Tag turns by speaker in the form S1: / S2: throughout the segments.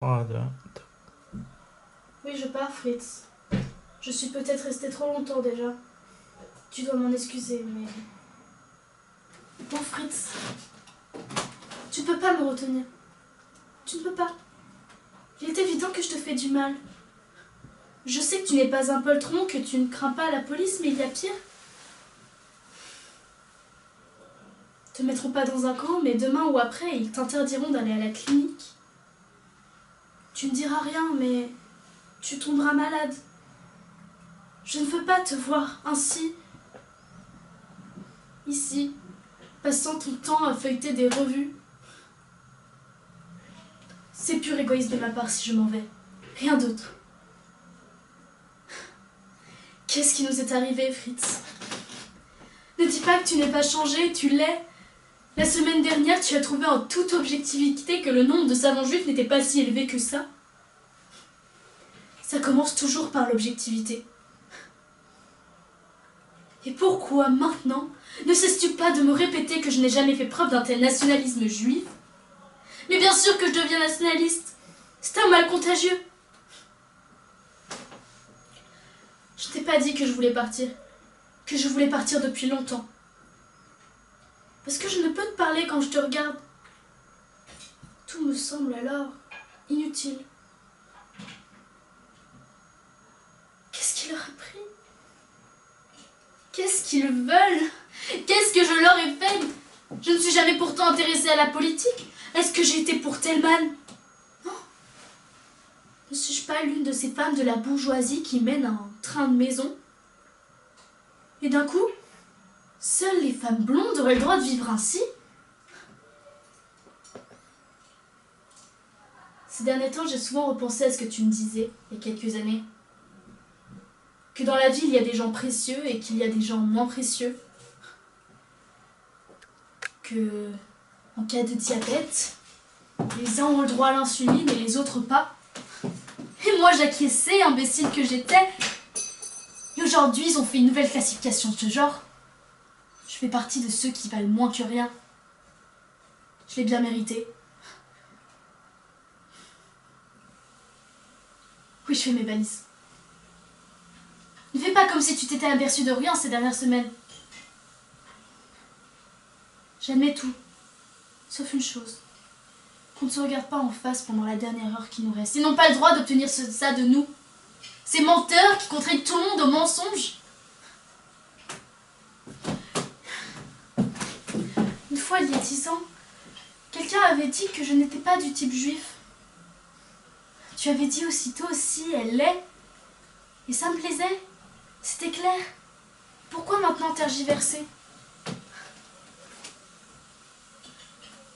S1: 3, 2, 1.
S2: Oui, je pars, Fritz. Je suis peut-être restée trop longtemps déjà. Tu dois m'en excuser, mais... Bon, Fritz, tu ne peux pas me retenir. Tu ne peux pas. Il est évident que je te fais du mal. Je sais que tu n'es pas un poltron, que tu ne crains pas la police, mais il y a pire. Ils te mettront pas dans un camp, mais demain ou après, ils t'interdiront d'aller à la clinique. Tu ne diras rien, mais tu tomberas malade. Je ne veux pas te voir ainsi, ici, passant ton temps à feuilleter des revues. C'est pur égoïsme de ma part si je m'en vais. Rien d'autre. Qu'est-ce qui nous est arrivé, Fritz? Ne dis pas que tu n'es pas changé, tu l'es. La semaine dernière, tu as trouvé en toute objectivité que le nombre de savants juifs n'était pas si élevé que ça. Ça commence toujours par l'objectivité. Et pourquoi maintenant ne cesses-tu pas de me répéter que je n'ai jamais fait preuve d'un tel nationalisme juif? Mais bien sûr que je deviens nationaliste. C'est un mal contagieux. Je t'ai pas dit que je voulais partir. Que je voulais partir depuis longtemps. Parce que je ne peux te parler quand je te regarde. Tout me semble alors inutile. Qu'est-ce qui leur a pris? Qu'est-ce qu'ils veulent? Qu'est-ce que je leur ai fait? Je ne suis jamais pourtant intéressée à la politique. Est-ce que j'ai été pour Thälmann? Non. Ne suis-je pas l'une de ces femmes de la bourgeoisie qui mènent un train de maison? Et d'un coup, seules les femmes blondes auraient le droit de vivre ainsi? Ces derniers temps, j'ai souvent repensé à ce que tu me disais, il y a quelques années. Que dans la vie, il y a des gens précieux et qu'il y a des gens moins précieux. Que, en cas de diabète, les uns ont le droit à l'insuline et les autres pas. Et moi, j'acquiesçais, imbécile que j'étais. Et aujourd'hui, ils ont fait une nouvelle classification de ce genre. Je fais partie de ceux qui valent moins que rien. Je l'ai bien mérité. Oui, je fais mes valises. Ne fais pas comme si tu t'étais aperçu de rien ces dernières semaines. J'admets tout, sauf une chose. Qu'on ne se regarde pas en face pendant la dernière heure qui nous reste. Ils n'ont pas le droit d'obtenir ça de nous. Ces menteurs qui contraignent tout le monde au mensonge. Une fois, il y a 10 ans, quelqu'un avait dit que je n'étais pas du type juif. Tu avais dit aussitôt si elle l'est. Et ça me plaisait. C'était clair. Pourquoi maintenant tergiverser?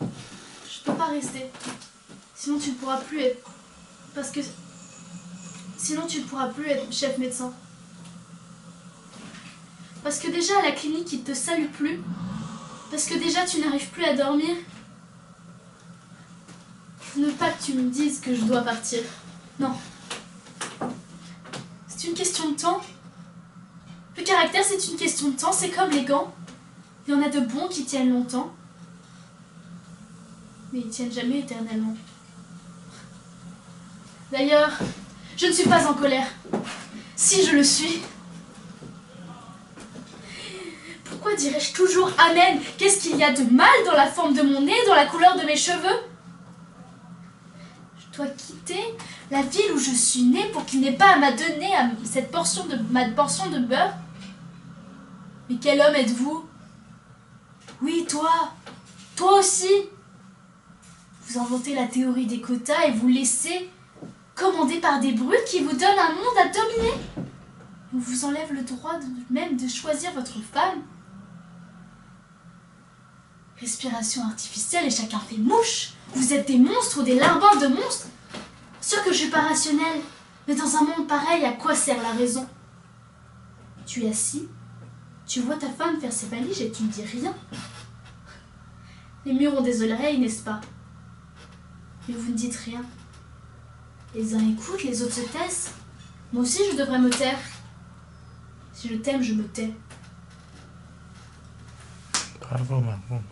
S2: Je peux pas rester. Sinon tu ne pourras plus être... Sinon tu ne pourras plus être chef médecin. Parce que déjà à la clinique, ils ne te saluent plus. Parce que déjà tu n'arrives plus à dormir. Ne pas que tu me dises que je dois partir. Non. C'est une question de temps. Le caractère, c'est une question de temps. C'est comme les gants. Il y en a de bons qui tiennent longtemps. Mais ils tiennent jamais éternellement. D'ailleurs, je ne suis pas en colère. Si je le suis. Pourquoi dirais-je toujours Amen? Qu'est-ce qu'il y a de mal dans la forme de mon nez, dans la couleur de mes cheveux? Je dois quitter la ville où je suis née pour qu'il n'ait pas à m'adonner ma portion de beurre. Mais quel homme êtes-vous? Oui, toi. Toi aussi. Vous inventez la théorie des quotas et vous laissez commander par des brutes qui vous donnent un monde à dominer. On vous enlève le droit même de choisir votre femme. Respiration artificielle et chacun fait mouche. Vous êtes des monstres ou des larbins de monstres. Sûr que je suis pas rationnelle. Mais dans un monde pareil, à quoi sert la raison? Tu es assis, tu vois ta femme faire ses valises et tu ne dis rien. Les murs ont des oreilles, n'est-ce pas? Mais vous ne dites rien. Les uns écoutent, les autres se taisent. Moi aussi, je devrais me taire. Si je t'aime, je me tais.
S1: Bravo, Margot.